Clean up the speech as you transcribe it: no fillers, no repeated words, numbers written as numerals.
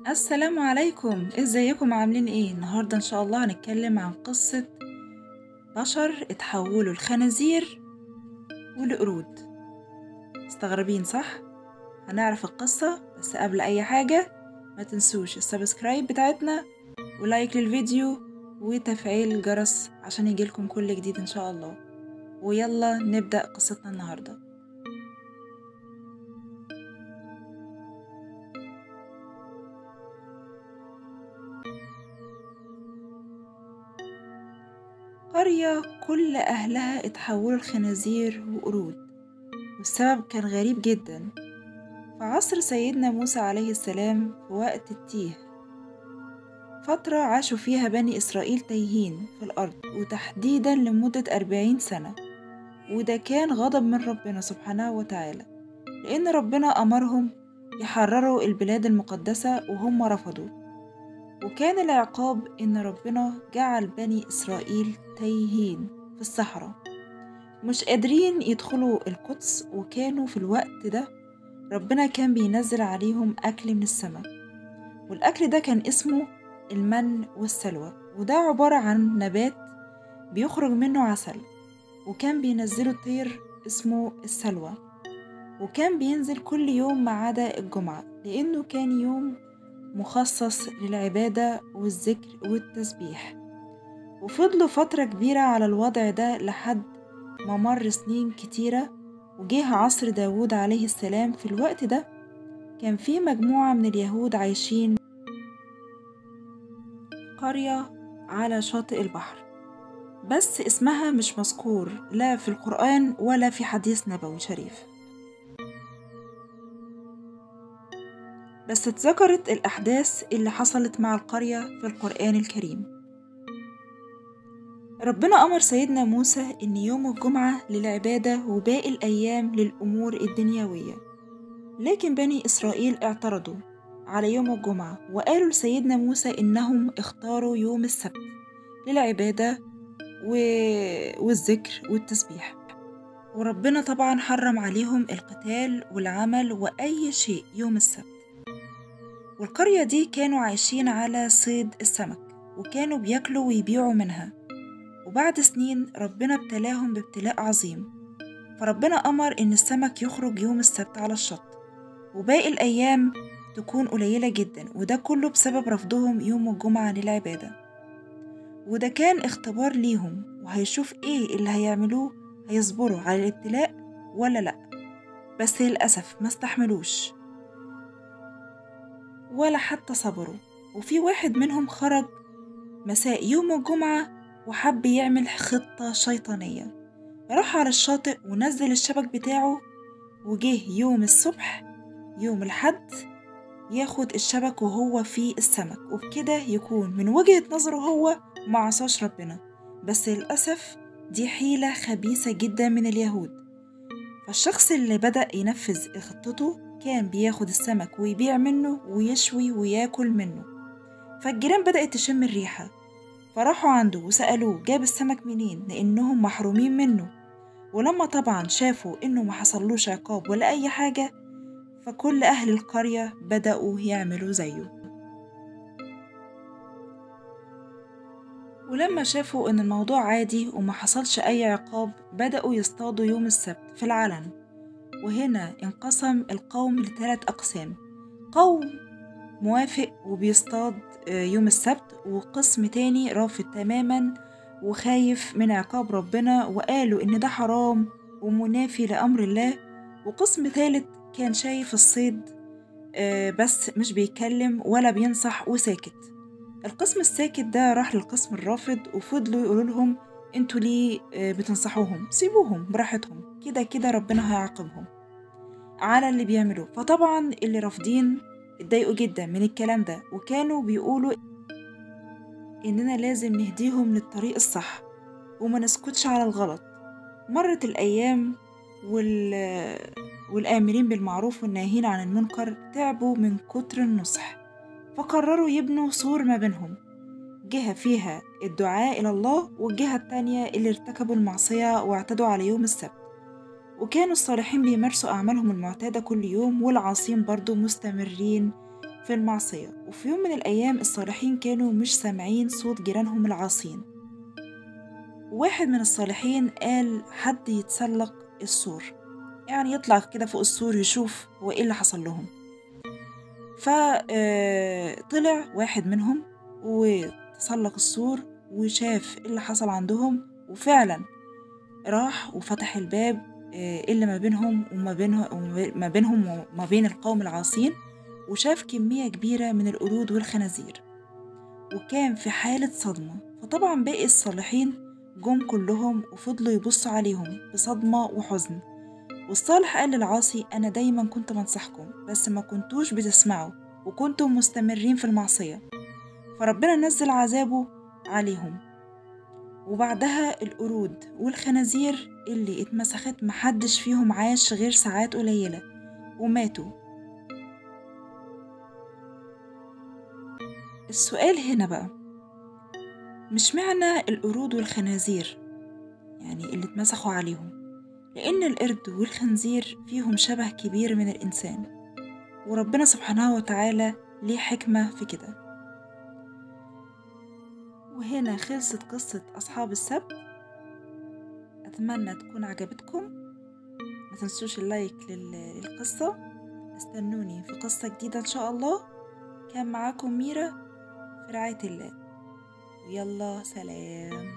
السلام عليكم، ازيكم عاملين ايه؟ النهاردة ان شاء الله هنتكلم عن قصة بشر اتحولوا لخنازير ولقرود. مستغربين صح؟ هنعرف القصة، بس قبل اي حاجة ما تنسوش السبسكرايب بتاعتنا ولايك للفيديو وتفعيل الجرس عشان يجيلكم كل جديد ان شاء الله. ويلا نبدأ قصتنا النهاردة. قرية كل أهلها اتحولوا لخنازير وقرود، والسبب كان غريب جدا. في عصر سيدنا موسى عليه السلام، في وقت التيه، فترة عاشوا فيها بني إسرائيل تايهين في الأرض، وتحديدا لمدة 40 سنة. وده كان غضب من ربنا سبحانه وتعالى، لأن ربنا أمرهم يحرروا البلاد المقدسة وهم رفضوا. وكان العقاب إن ربنا جعل بني إسرائيل تايهين في الصحراء، مش قادرين يدخلوا القدس. وكانوا في الوقت ده ربنا كان بينزل عليهم أكل من السماء، والأكل ده كان اسمه المن والسلوى، وده عبارة عن نبات بيخرج منه عسل، وكان بينزله طير اسمه السلوى. وكان بينزل كل يوم ما عدا الجمعة، لأنه كان يوم مخصص للعبادة والذكر والتسبيح. وفضلوا فترة كبيرة على الوضع ده لحد ما مر سنين كتيرة، وجه عصر داود عليه السلام. في الوقت ده كان في مجموعة من اليهود عايشين قرية على شاطئ البحر، بس اسمها مش مذكور لا في القرآن ولا في حديث نبوي شريف، بس اتذكرت الأحداث اللي حصلت مع القرية في القرآن الكريم. ربنا أمر سيدنا موسى إن يوم الجمعة للعبادة وباقي الأيام للأمور الدنيوية، لكن بني إسرائيل اعترضوا على يوم الجمعة، وقالوا لسيدنا موسى إنهم اختاروا يوم السبت للعبادة والذكر والتسبيح. وربنا طبعا حرم عليهم القتال والعمل وأي شيء يوم السبت. والقرية دي كانوا عايشين على صيد السمك، وكانوا بياكلوا ويبيعوا منها. وبعد سنين ربنا ابتلاهم بابتلاء عظيم، فربنا أمر إن السمك يخرج يوم السبت على الشط، وباقي الأيام تكون قليلة جدا، وده كله بسبب رفضهم يوم الجمعة للعبادة. وده كان اختبار ليهم، وهيشوف ايه اللي هيعملوه، هيصبروا على الابتلاء ولا لأ. بس للأسف ما استحملوش ولا حتى صبروا. وفي واحد منهم خرج مساء يوم الجمعة وحب يعمل خطة شيطانية، راح على الشاطئ ونزل الشبك بتاعه، وجه يوم الصبح يوم الحد ياخد الشبك وهو فيه السمك، وبكده يكون من وجهة نظره هو معصاش ربنا. بس للأسف دي حيلة خبيثة جدا من اليهود. فالشخص اللي بدأ ينفذ خطته كان بياخد السمك ويبيع منه ويشوي وياكل منه. فالجيران بدأت تشم الريحة، فراحوا عنده وسألوه جاب السمك منين، لأنهم محرومين منه. ولما طبعا شافوا إنه ما حصلوش عقاب ولا أي حاجة، فكل أهل القرية بدأوا يعملوا زيه. ولما شافوا إن الموضوع عادي وما حصلش أي عقاب، بدأوا يصطادوا يوم السبت في العلن. وهنا انقسم القوم لثلاث أقسام: قوم موافق وبيصطاد يوم السبت، وقسم تاني رافض تماما وخايف من عقاب ربنا وقالوا إن ده حرام ومنافي لأمر الله، وقسم ثالث كان شايف الصيد بس مش بيتكلم ولا بينصح وساكت. القسم الساكت ده راح للقسم الرافض، وفضلوا يقولوا لهم انتوا ليه بتنصحوهم؟ سيبوهم براحتهم، كده كده ربنا هيعاقبهم على اللي بيعملوه. فطبعا اللي رافضين اتضايقوا جدا من الكلام ده، وكانوا بيقولوا اننا لازم نهديهم للطريق الصح وما نسكتش على الغلط. مرت الأيام والآمرين بالمعروف والناهين عن المنكر تعبوا من كتر النصح، فقرروا يبنوا سور ما بينهم، جهة فيها الدعاء إلى الله والجهة التانية اللي ارتكبوا المعصية واعتدوا على يوم السبت. وكانوا الصالحين بيمارسوا أعمالهم المعتادة كل يوم، والعاصين برضو مستمرين في المعصية. وفي يوم من الأيام الصالحين كانوا مش سامعين صوت جيرانهم العاصين، وواحد من الصالحين قال حد يتسلق السور، يعني يطلع كده فوق السور يشوف هو ايه اللي حصل لهم. فطلع واحد منهم وتسلق السور وشاف ايه اللي حصل عندهم، وفعلا راح وفتح الباب اللي ما بينهم وما بين القوم العاصين، وشاف كمية كبيرة من القرود والخنازير، وكان في حالة صدمة. فطبعا باقي الصالحين جم كلهم وفضلوا يبصوا عليهم بصدمة وحزن. والصالح قال للعاصي أنا دايما كنت بنصحكم بس ما كنتوش بتسمعوا وكنتم مستمرين في المعصية، فربنا نزل عذابه عليهم. وبعدها القرود والخنازير اللي اتمسخت محدش فيهم عاش غير ساعات قليلة وماتوا. السؤال هنا بقى، مش معنى القرود والخنازير يعني اللي اتمسخوا عليهم؟ لأن القرد والخنزير فيهم شبه كبير من الإنسان، وربنا سبحانه وتعالى ليه حكمة في كده. وهنا خلصت قصة أصحاب السبت، أتمنى تكون عجبتكم. ما تنسوش اللايك للقصة. استنوني في قصة جديدة إن شاء الله. كان معاكم ميرا، في رعاية الله، ويلا سلام.